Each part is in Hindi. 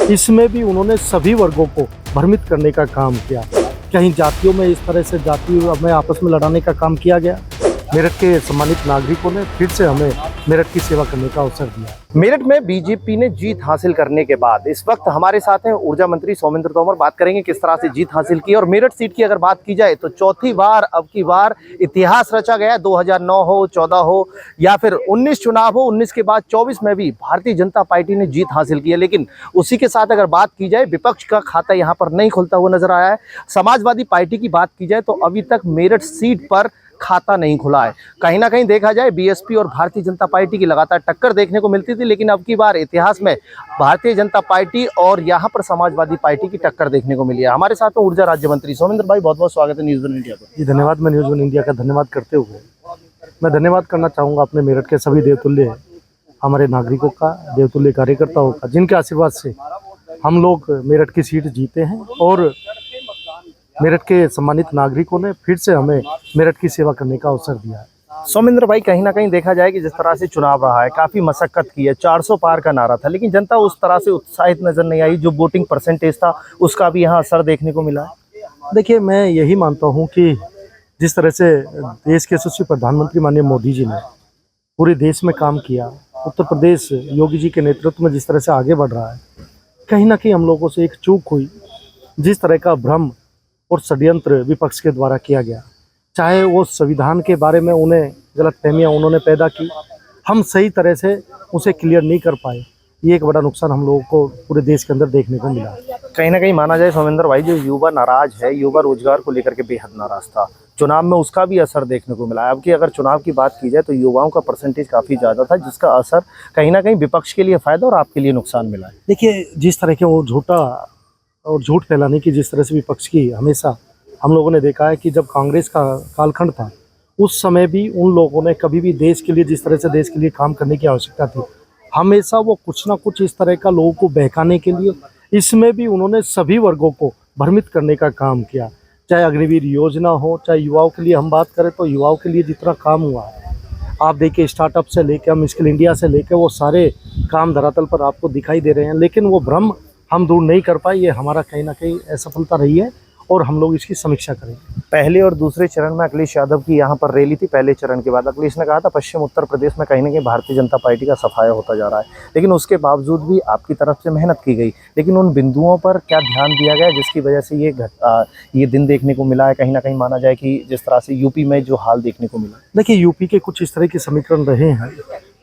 इसमें भी उन्होंने सभी वर्गों को भ्रमित करने का काम किया। कहीं जातियों में इस तरह से जाति में आपस में लड़ाने का काम किया गया। मेरठ के सम्मानित नागरिकों ने फिर से हमें मेरठ की सेवा करने का अवसर दिया। मेरठ में बीजेपी ने जीत हासिल करने के बाद इस वक्त हमारे साथ हैं ऊर्जा मंत्री सोमेंद्र तोमर। बात करेंगे किस तरह से जीत हासिल की। और मेरठ सीट की अगर बात की जाए तो चौथी बार अब की बार इतिहास रचा गया। 2009 हो, 14 हो या फिर 19 चुनाव हो, 19 के बाद 24 में भी भारतीय जनता पार्टी ने जीत हासिल की है। लेकिन उसी के साथ अगर बात की जाए, विपक्ष का खाता यहाँ पर नहीं खुलता हुआ नजर आया है। समाजवादी पार्टी की बात की जाए तो अभी तक मेरठ सीट पर खाता नहीं खुला है। कहीं ना कहीं देखा जाए बीएसपी और भारतीय जनता पार्टी की लगातार टक्कर देखने को मिलती थी, लेकिन अब की बार इतिहास में भारतीय जनता पार्टी और यहां पर समाजवादी पार्टी की टक्कर देखने को मिली है। हमारे साथ ऊर्जा राज्य मंत्री सोमेंद्र भाई, बहुत बहुत स्वागत है न्यूज़ वन इंडिया पर। जी धन्यवाद। मैं न्यूज़ वन इंडिया का धन्यवाद करते हुए मैं धन्यवाद करना चाहूँगा अपने मेरठ के सभी देवतुल्य हमारे नागरिकों का, देवतुल्य कार्यकर्ताओं का, जिनके आशीर्वाद से हम लोग मेरठ की सीट जीते हैं और मेरठ के सम्मानित नागरिकों ने फिर से हमें मेरठ की सेवा करने का अवसर दिया है। सोमेंद्र भाई, कहीं ना कहीं देखा जाए कि जिस तरह से चुनाव रहा है, काफी मशक्कत की है, 400 पार का नारा था, लेकिन जनता उस तरह से उत्साहित नजर नहीं आई। जो वोटिंग परसेंटेज था उसका भी यहाँ असर देखने को मिला है। देखिए, मैं यही मानता हूँ कि जिस तरह से देश के यशस्वी प्रधानमंत्री माननीय मोदी जी ने पूरे देश में काम किया, उत्तर प्रदेश योगी जी के नेतृत्व में जिस तरह से आगे बढ़ रहा है, कहीं ना कहीं हम लोगों से एक चूक हुई। जिस तरह का भ्रम और षड्यंत्र विपक्ष के द्वारा किया गया, चाहे वो संविधान के बारे में उन्हें गलतफहमियां उन्होंने पैदा की, हम सही तरह से उसे क्लियर नहीं कर पाए। ये एक बड़ा नुकसान हम लोगों को पूरे देश के अंदर देखने को मिला। कहीं ना कहीं माना जाए सोमेंद्र भाई, जो युवा नाराज है, युवा रोजगार को लेकर के बेहद नाराज था, चुनाव में उसका भी असर देखने को मिला है। अब की अगर चुनाव की बात की जाए तो युवाओं का परसेंटेज काफी ज्यादा था, जिसका असर कहीं ना कहीं विपक्ष के लिए फायदा और आपके लिए नुकसान मिला है। देखिए, जिस तरह के वो झूठ फैलाने की जिस तरह से विपक्ष की हमेशा हम लोगों ने देखा है कि जब कांग्रेस का कालखंड था, उस समय भी उन लोगों ने कभी भी देश के लिए, जिस तरह से देश के लिए काम करने की आवश्यकता थी, हमेशा वो कुछ ना कुछ इस तरह का लोगों को बहकाने के लिए, इसमें भी उन्होंने सभी वर्गों को भ्रमित करने का काम किया। चाहे अग्निवीर योजना हो, चाहे युवाओं के लिए हम बात करें तो युवाओं के लिए जितना काम हुआ है, आप देखिए स्टार्टअप से लेकर हम स्किल इंडिया से लेकर वो सारे काम धरातल पर आपको दिखाई दे रहे हैं। लेकिन वो भ्रम हम दूर नहीं कर पाए। ये हमारा कहीं ना कहीं असफलता रही है और हम लोग इसकी समीक्षा करेंगे। पहले और दूसरे चरण में अखिलेश यादव की यहाँ पर रैली थी। पहले चरण के बाद अखिलेश ने कहा था पश्चिम उत्तर प्रदेश में कहीं ना कहीं भारतीय जनता पार्टी का सफाया होता जा रहा है, लेकिन उसके बावजूद भी आपकी तरफ से मेहनत की गई, लेकिन उन बिंदुओं पर क्या ध्यान दिया गया जिसकी वजह से ये दिन देखने को मिला है? कहीं ना कहीं माना जाए कि जिस तरह से यूपी में जो हाल देखने को मिला। देखिए, यूपी के कुछ इस तरह के समीकरण रहे हैं।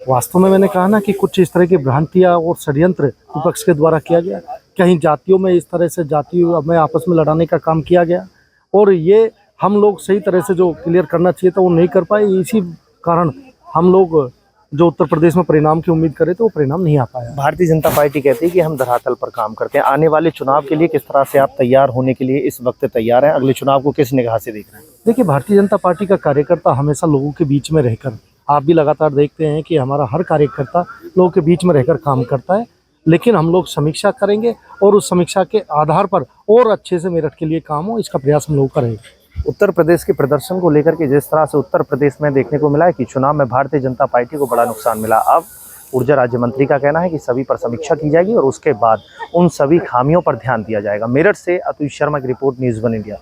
वास्तव में मैंने कहा ना कि कुछ इस तरह की भ्रांतियाँ और षड्यंत्र विपक्ष के द्वारा किया गया। कहीं जातियों में इस तरह से जाति में आपस में लड़ाने का काम किया गया और ये हम लोग सही तरह से जो क्लियर करना चाहिए था वो नहीं कर पाए। इसी कारण हम लोग जो उत्तर प्रदेश में परिणाम की उम्मीद करें तो वो परिणाम नहीं आ पाया। भारतीय जनता पार्टी कहती है कि हम धरातल पर काम करते हैं। आने वाले चुनाव के लिए किस तरह से आप तैयार होने के लिए इस वक्त तैयार हैं? अगले चुनाव को किस निगाह से देख रहे हैं? देखिए, भारतीय जनता पार्टी का कार्यकर्ता हमेशा लोगों के बीच में रहकर, आप भी लगातार देखते हैं कि हमारा हर कार्यकर्ता लोगों के बीच में रहकर काम करता है। लेकिन हम लोग समीक्षा करेंगे और उस समीक्षा के आधार पर और अच्छे से मेरठ के लिए काम हो, इसका प्रयास हम लोग करेंगे। उत्तर प्रदेश के प्रदर्शन को लेकर के जिस तरह से उत्तर प्रदेश में देखने को मिला है कि चुनाव में भारतीय जनता पार्टी को बड़ा नुकसान मिला, अब ऊर्जा राज्य मंत्री का कहना है कि सभी पर समीक्षा की जाएगी और उसके बाद उन सभी खामियों पर ध्यान दिया जाएगा। मेरठ से अतुल शर्मा की रिपोर्ट, न्यूज़ वन इंडिया।